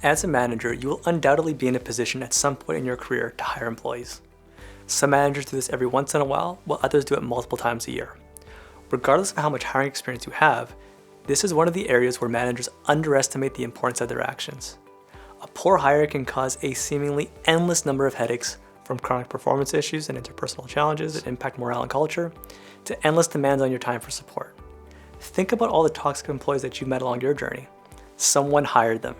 As a manager, you will undoubtedly be in a position at some point in your career to hire employees. Some managers do this every once in a while others do it multiple times a year. Regardless of how much hiring experience you have, this is one of the areas where managers underestimate the importance of their actions. A poor hire can cause a seemingly endless number of headaches, from chronic performance issues and interpersonal challenges that impact morale and culture, to endless demands on your time for support. Think about all the toxic employees that you've met along your journey. Someone hired them.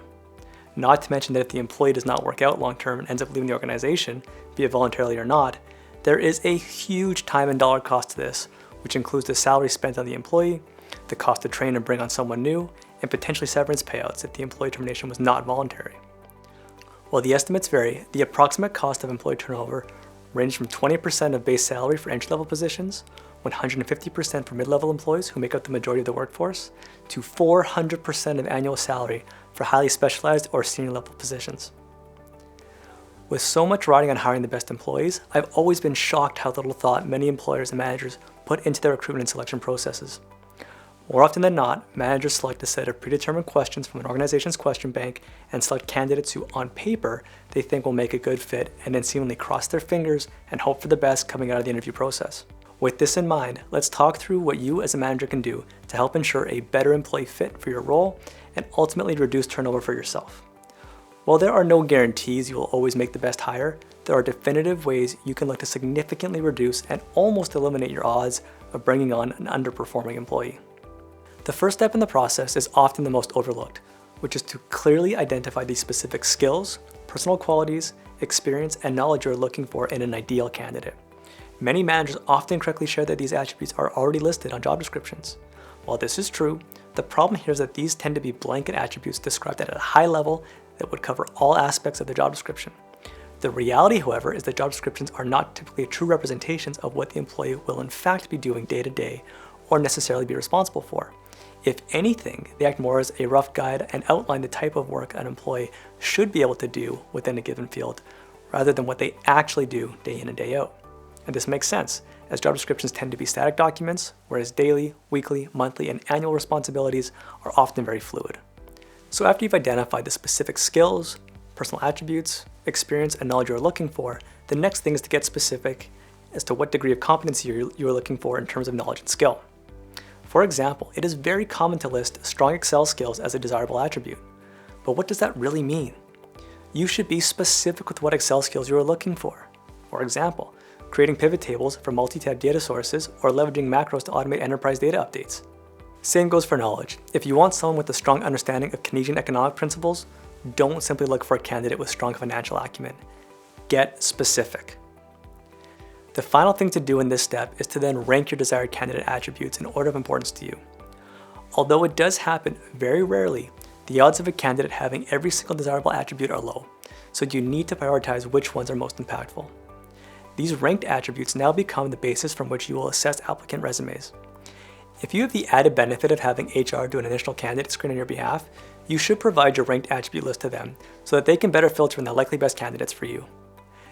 Not to mention that if the employee does not work out long term and ends up leaving the organization, be it voluntarily or not, there is a huge time and dollar cost to this, which includes the salary spent on the employee, the cost to train and bring on someone new, and potentially severance payouts if the employee termination was not voluntary. While the estimates vary, the approximate cost of employee turnover ranges from 20% of base salary for entry-level positions, 150% for mid-level employees who make up the majority of the workforce, to 400% of annual salary for highly specialized or senior-level positions. With so much riding on hiring the best employees, I've always been shocked how little thought many employers and managers put into their recruitment and selection processes. More often than not, managers select a set of predetermined questions from an organization's question bank and select candidates who, on paper, they think will make a good fit, and then seemingly cross their fingers and hope for the best coming out of the interview process. With this in mind, let's talk through what you as a manager can do to help ensure a better employee fit for your role and ultimately reduce turnover for yourself. While there are no guarantees you will always make the best hire, there are definitive ways you can look to significantly reduce and almost eliminate your odds of bringing on an underperforming employee. The first step in the process is often the most overlooked, which is to clearly identify the specific skills, personal qualities, experience, and knowledge you're looking for in an ideal candidate. Many managers often correctly share that these attributes are already listed on job descriptions. While this is true, the problem here is that these tend to be blanket attributes described at a high level that would cover all aspects of the job description. The reality, however, is that job descriptions are not typically true representations of what the employee will in fact be doing day to day or necessarily be responsible for. If anything, they act more as a rough guide and outline the type of work an employee should be able to do within a given field, rather than what they actually do day in and day out. And this makes sense, as job descriptions tend to be static documents, whereas daily, weekly, monthly, and annual responsibilities are often very fluid. So after you've identified the specific skills, personal attributes, experience, and knowledge you're looking for, the next thing is to get specific as to what degree of competency you're looking for in terms of knowledge and skill. For example, it is very common to list strong Excel skills as a desirable attribute. But what does that really mean? You should be specific with what Excel skills you are looking for. For example, creating pivot tables for multi-tab data sources or leveraging macros to automate enterprise data updates. Same goes for knowledge. If you want someone with a strong understanding of Keynesian economic principles, don't simply look for a candidate with strong financial acumen. Get specific. The final thing to do in this step is to then rank your desired candidate attributes in order of importance to you. Although it does happen very rarely, the odds of a candidate having every single desirable attribute are low, so you need to prioritize which ones are most impactful. These ranked attributes now become the basis from which you will assess applicant resumes. If you have the added benefit of having HR do an initial candidate screen on your behalf, you should provide your ranked attribute list to them so that they can better filter in the likely best candidates for you.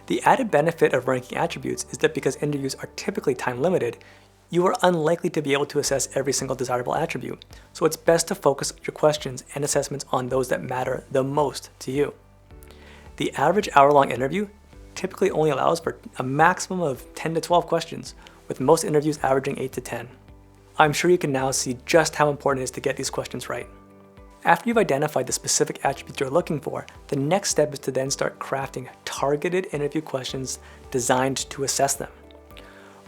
The added benefit of ranking attributes is that because interviews are typically time limited, you are unlikely to be able to assess every single desirable attribute, so it's best to focus your questions and assessments on those that matter the most to you. The average hour-long interview typically only allows for a maximum of 10 to 12 questions, with most interviews averaging 8 to 10. I'm sure you can now see just how important it is to get these questions right. After you've identified the specific attributes you're looking for, the next step is to then start crafting targeted interview questions designed to assess them.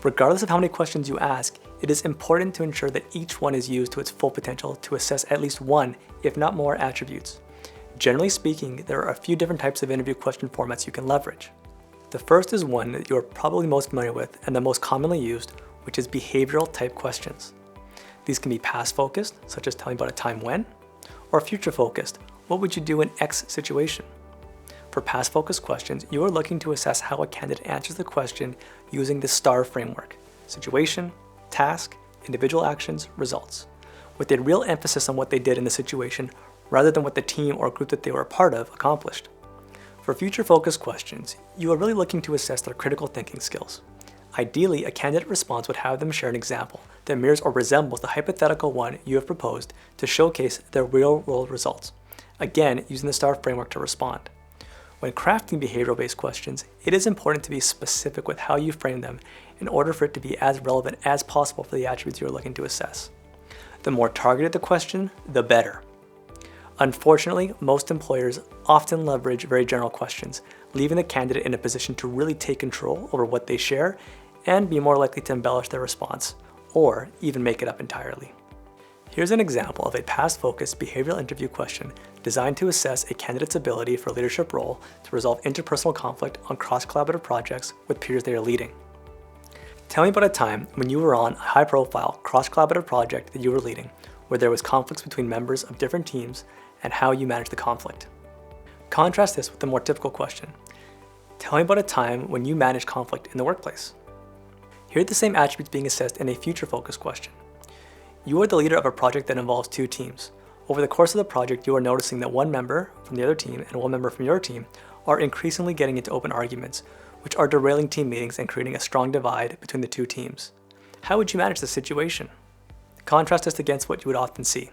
Regardless of how many questions you ask, it is important to ensure that each one is used to its full potential to assess at least one, if not more, attributes. Generally speaking, there are a few different types of interview question formats you can leverage. The first is one that you are probably most familiar with and the most commonly used, which is behavioral type questions. These can be past focused, such as telling about a time when, or future focused, what would you do in X situation? For past focused questions, you are looking to assess how a candidate answers the question using the STAR framework: situation, task, individual actions, results, with a real emphasis on what they did in the situation rather than what the team or group that they were a part of accomplished. For future focused questions, you are really looking to assess their critical thinking skills. Ideally, a candidate response would have them share an example that mirrors or resembles the hypothetical one you have proposed to showcase their real-world results, again using the STAR framework to respond. When crafting behavioral-based questions, it is important to be specific with how you frame them in order for it to be as relevant as possible for the attributes you are looking to assess. The more targeted the question, the better. Unfortunately, most employers often leverage very general questions, leaving the candidate in a position to really take control over what they share and be more likely to embellish their response, or even make it up entirely. Here's an example of a past-focused behavioral interview question designed to assess a candidate's ability for a leadership role to resolve interpersonal conflict on cross-collaborative projects with peers they are leading. Tell me about a time when you were on a high-profile cross-collaborative project that you were leading, where there was conflicts between members of different teams and how you managed the conflict. Contrast this with the more typical question. Tell me about a time when you managed conflict in the workplace. Here are the same attributes being assessed in a future-focused question. You are the leader of a project that involves two teams. Over the course of the project, you are noticing that one member from the other team and one member from your team are increasingly getting into open arguments, which are derailing team meetings and creating a strong divide between the two teams. How would you manage the situation? Contrast this against what you would often see.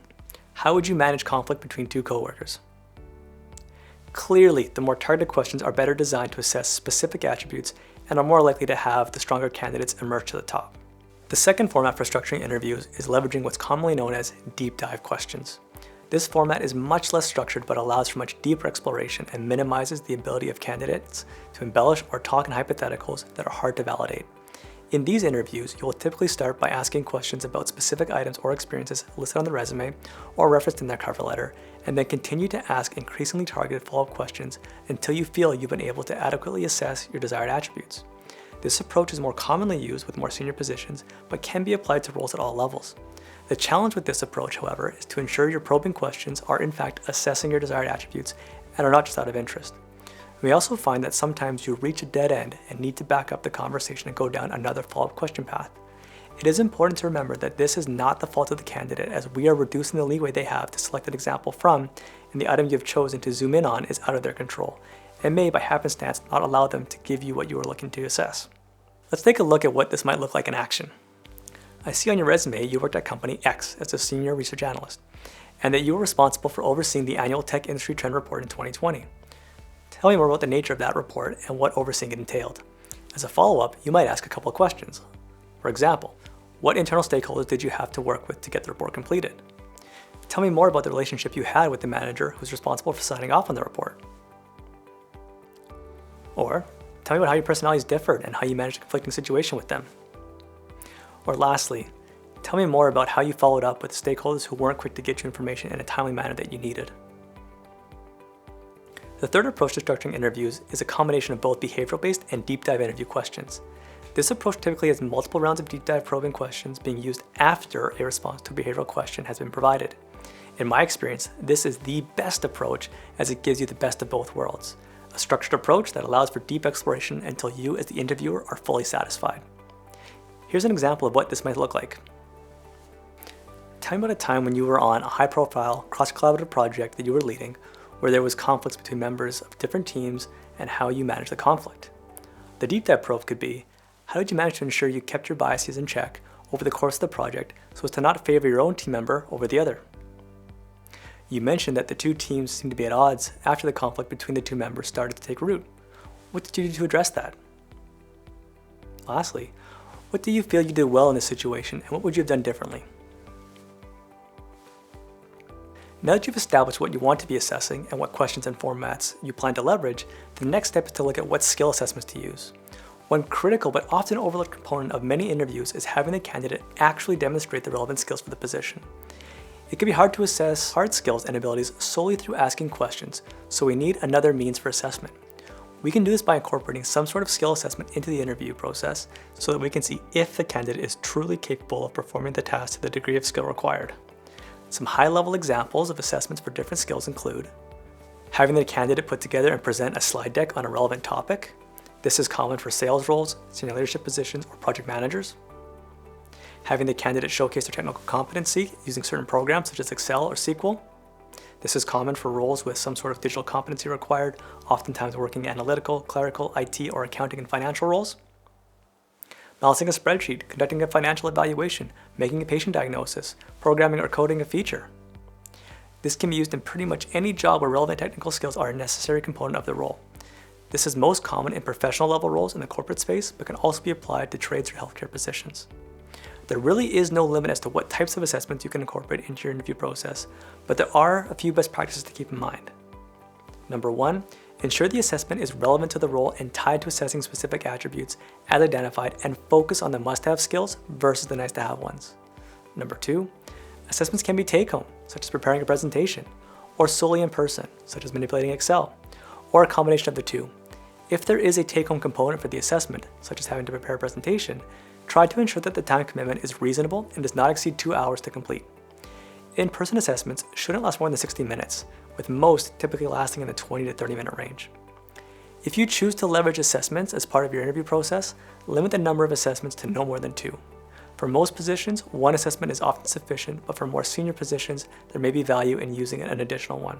How would you manage conflict between two coworkers? Clearly, the more targeted questions are better designed to assess specific attributes and are more likely to have the stronger candidates emerge to the top. The second format for structuring interviews is leveraging what's commonly known as deep dive questions. This format is much less structured but allows for much deeper exploration and minimizes the ability of candidates to embellish or talk in hypotheticals that are hard to validate. In these interviews, you will typically start by asking questions about specific items or experiences listed on the resume or referenced in their cover letter, and then continue to ask increasingly targeted follow-up questions until you feel you've been able to adequately assess your desired attributes. This approach is more commonly used with more senior positions, but can be applied to roles at all levels. The challenge with this approach, however, is to ensure your probing questions are in fact assessing your desired attributes and are not just out of interest. We also find that sometimes you reach a dead end and need to back up the conversation and go down another follow-up question path. It is important to remember that this is not the fault of the candidate, as we are reducing the leeway they have to select an example from, and the item you have chosen to zoom in on is out of their control, and may by happenstance not allow them to give you what you are looking to assess. Let's take a look at what this might look like in action. I see on your resume you worked at company X as a senior research analyst, and that you were responsible for overseeing the annual tech industry trend report in 2020. Tell me more about the nature of that report and what overseeing it entailed. As a follow-up, you might ask a couple of questions. For example, what internal stakeholders did you have to work with to get the report completed? Tell me more about the relationship you had with the manager who's responsible for signing off on the report. Or, tell me about how your personalities differed and how you managed a conflicting situation with them. Or lastly, tell me more about how you followed up with stakeholders who weren't quick to get you information in a timely manner that you needed. The third approach to structuring interviews is a combination of both behavioral-based and deep dive interview questions. This approach typically has multiple rounds of deep dive probing questions being used after a response to a behavioral question has been provided. In my experience, this is the best approach as it gives you the best of both worlds. A structured approach that allows for deep exploration until you as the interviewer are fully satisfied. Here's an example of what this might look like. Tell me about a time when you were on a high-profile, cross-collaborative project that you were leading where there was conflicts between members of different teams and how you managed the conflict. The deep dive probe could be, how did you manage to ensure you kept your biases in check over the course of the project so as to not favor your own team member over the other? You mentioned that the two teams seemed to be at odds after the conflict between the two members started to take root. What did you do to address that? Lastly, what do you feel you did well in this situation and what would you have done differently? Now that you've established what you want to be assessing and what questions and formats you plan to leverage, the next step is to look at what skill assessments to use. One critical but often overlooked component of many interviews is having the candidate actually demonstrate the relevant skills for the position. It can be hard to assess hard skills and abilities solely through asking questions, so we need another means for assessment. We can do this by incorporating some sort of skill assessment into the interview process so that we can see if the candidate is truly capable of performing the task to the degree of skill required. Some high-level examples of assessments for different skills include having the candidate put together and present a slide deck on a relevant topic. This is common for sales roles, senior leadership positions, or project managers. Having the candidate showcase their technical competency using certain programs such as Excel or SQL. This is common for roles with some sort of digital competency required, oftentimes working analytical, clerical, IT, or accounting and financial roles. Balancing a spreadsheet, conducting a financial evaluation, making a patient diagnosis, programming or coding a feature. This can be used in pretty much any job where relevant technical skills are a necessary component of the role. This is most common in professional level roles in the corporate space, but can also be applied to trades or healthcare positions. There really is no limit as to what types of assessments you can incorporate into your interview process, but there are a few best practices to keep in mind. Number 1, ensure the assessment is relevant to the role and tied to assessing specific attributes as identified, and focus on the must-have skills versus the nice-to-have ones. Number 2, assessments can be take-home, such as preparing a presentation, or solely in person, such as manipulating Excel, or a combination of the two. If there is a take-home component for the assessment, such as having to prepare a presentation, try to ensure that the time commitment is reasonable and does not exceed 2 hours to complete. In-person assessments shouldn't last more than 60 minutes, with most typically lasting in the 20 to 30 minute range. If you choose to leverage assessments as part of your interview process, limit the number of assessments to no more than 2. For most positions, 1 assessment is often sufficient, but for more senior positions, there may be value in using an additional one.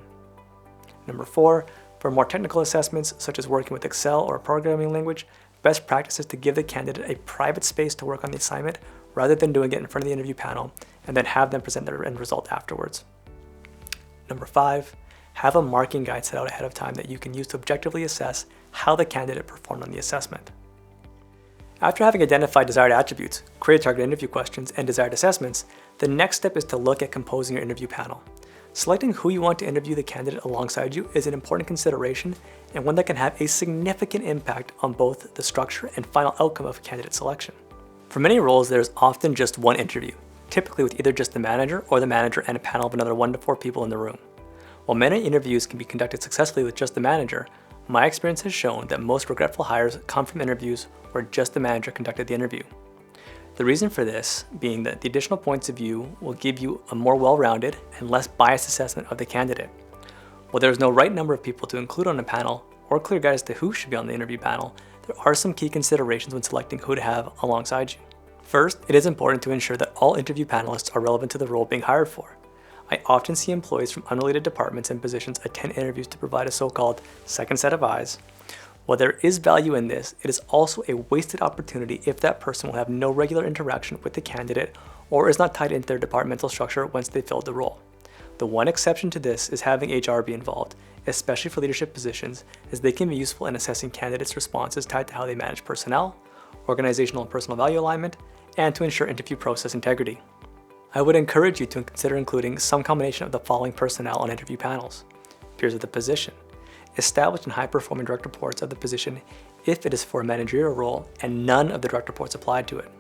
Number 4, for more technical assessments, such as working with Excel or a programming language, best practice is to give the candidate a private space to work on the assignment rather than doing it in front of the interview panel and then have them present their end result afterwards. Number 5, have a marking guide set out ahead of time that you can use to objectively assess how the candidate performed on the assessment. After having identified desired attributes, created target interview questions, and desired assessments, the next step is to look at composing your interview panel. Selecting who you want to interview the candidate alongside you is an important consideration and one that can have a significant impact on both the structure and final outcome of candidate selection. For many roles, there is often just one interview, typically with either just the manager or the manager and a panel of another 1 to 4 people in the room. While many interviews can be conducted successfully with just the manager, my experience has shown that most regretful hires come from interviews where just the manager conducted the interview. The reason for this being that the additional points of view will give you a more well-rounded and less biased assessment of the candidate. While there is no right number of people to include on a panel or clear guide as to who should be on the interview panel, there are some key considerations when selecting who to have alongside you. First, it is important to ensure that all interview panelists are relevant to the role being hired for. I often see employees from unrelated departments and positions attend interviews to provide a so-called second set of eyes. While there is value in this, it is also a wasted opportunity if that person will have no regular interaction with the candidate or is not tied into their departmental structure once they filled the role. The one exception to this is having HR be involved, especially for leadership positions, as they can be useful in assessing candidates' responses tied to how they manage personnel, organizational and personal value alignment, and to ensure interview process integrity. I would encourage you to consider including some combination of the following personnel on interview panels: peers of the position, established and high-performing direct reports of the position if it is for a managerial role and none of the direct reports applied to it,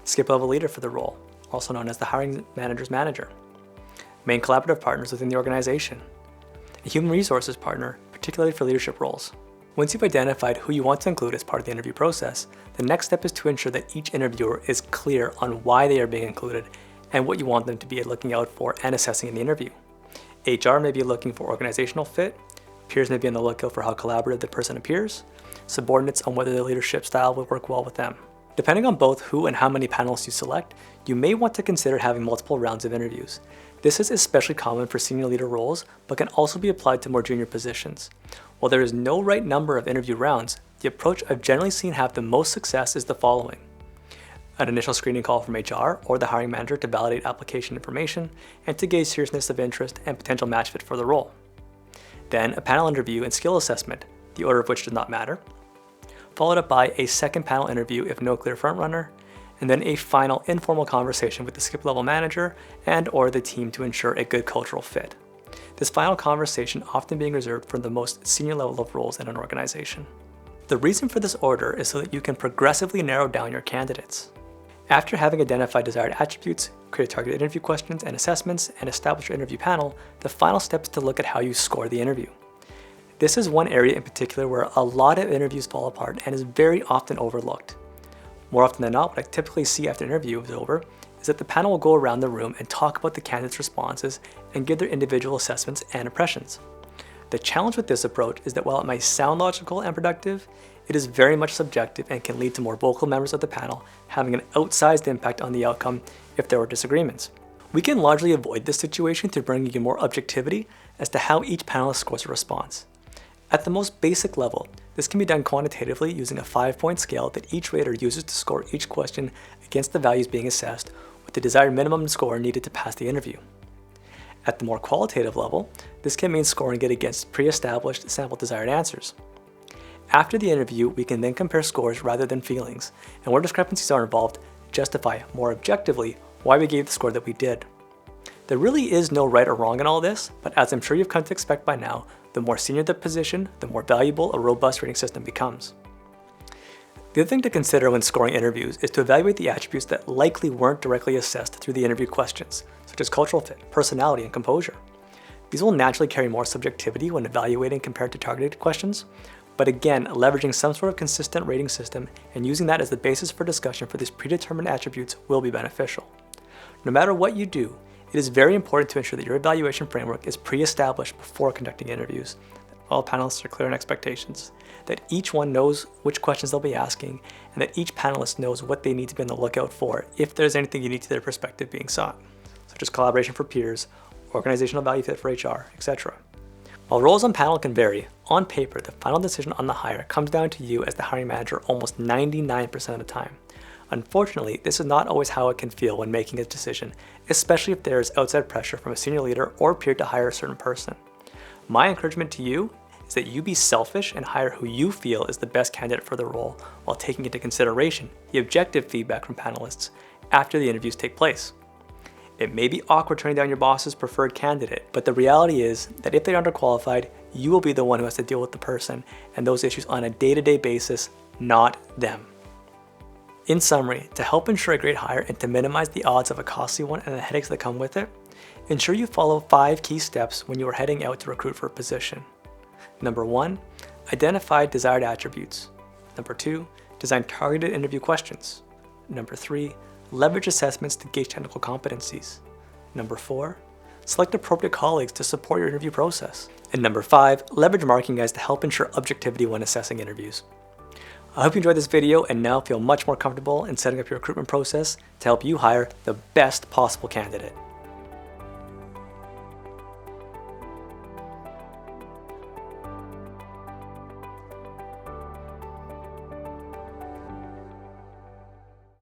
skip-level leader for the role, also known as the hiring manager's manager, main collaborative partners within the organization, a human resources partner, particularly for leadership roles. Once you've identified who you want to include as part of the interview process, the next step is to ensure that each interviewer is clear on why they are being included and what you want them to be looking out for and assessing in the interview. HR may be looking for organizational fit, peers may be on the lookout for how collaborative the person appears, subordinates on whether their leadership style will work well with them. Depending on both who and how many panelists you select, you may want to consider having multiple rounds of interviews. This is especially common for senior leader roles, but can also be applied to more junior positions. While there is no right number of interview rounds, the approach I've generally seen have the most success is the following: an initial screening call from HR or the hiring manager to validate application information and to gauge seriousness of interest and potential match fit for the role. Then a panel interview and skill assessment, the order of which does not matter, followed up by a second panel interview if no clear frontrunner, and then a final informal conversation with the skip-level manager and or the team to ensure a good cultural fit. This final conversation often being reserved for the most senior level of roles in an organization. The reason for this order is so that you can progressively narrow down your candidates. After having identified desired attributes, create targeted interview questions and assessments, and establish your interview panel, the final step is to look at how you score the interview. This is one area in particular where a lot of interviews fall apart and is very often overlooked. More often than not, what I typically see after an interview is over is that the panel will go around the room and talk about the candidates' responses and give their individual assessments and impressions. The challenge with this approach is that while it might sound logical and productive, it is very much subjective and can lead to more vocal members of the panel having an outsized impact on the outcome if there were disagreements. We can largely avoid this situation through bringing in more objectivity as to how each panelist scores a response. At the most basic level, this can be done quantitatively using a 5-point scale that each rater uses to score each question against the values being assessed with the desired minimum score needed to pass the interview. At the more qualitative level, this can mean scoring it against pre-established sample desired answers. After the interview, we can then compare scores rather than feelings, and where discrepancies are involved, justify more objectively why we gave the score that we did. There really is no right or wrong in all this, but as I'm sure you've come to expect by now, the more senior the position, the more valuable a robust rating system becomes. The other thing to consider when scoring interviews is to evaluate the attributes that likely weren't directly assessed through the interview questions, such as cultural fit, personality, and composure. These will naturally carry more subjectivity when evaluating compared to targeted questions, but again, leveraging some sort of consistent rating system and using that as the basis for discussion for these predetermined attributes will be beneficial. No matter what you do, it is very important to ensure that your evaluation framework is pre-established before conducting interviews, that all panelists are clear on expectations, that each one knows which questions they'll be asking, and that each panelist knows what they need to be on the lookout for if there's anything unique to their perspective being sought, such as collaboration for peers, organizational value fit for HR, etc. While roles on panel can vary, on paper, the final decision on the hire comes down to you as the hiring manager almost 99% of the time. Unfortunately, this is not always how it can feel when making a decision, especially if there is outside pressure from a senior leader or peer to hire a certain person. My encouragement to you is that you be selfish and hire who you feel is the best candidate for the role while taking into consideration the objective feedback from panelists after the interviews take place. It may be awkward turning down your boss's preferred candidate, but the reality is that if they're underqualified, you will be the one who has to deal with the person and those issues on a day-to-day basis, not them. In summary, to help ensure a great hire and to minimize the odds of a costly one and the headaches that come with it, ensure you follow 5 key steps when you are heading out to recruit for a position. Number 1, identify desired attributes. Number 2, design targeted interview questions. Number 3, leverage assessments to gauge technical competencies. Number 4, select appropriate colleagues to support your interview process. And number 5, leverage marking guides to help ensure objectivity when assessing interviews. I hope you enjoyed this video and now feel much more comfortable in setting up your recruitment process to help you hire the best possible candidate.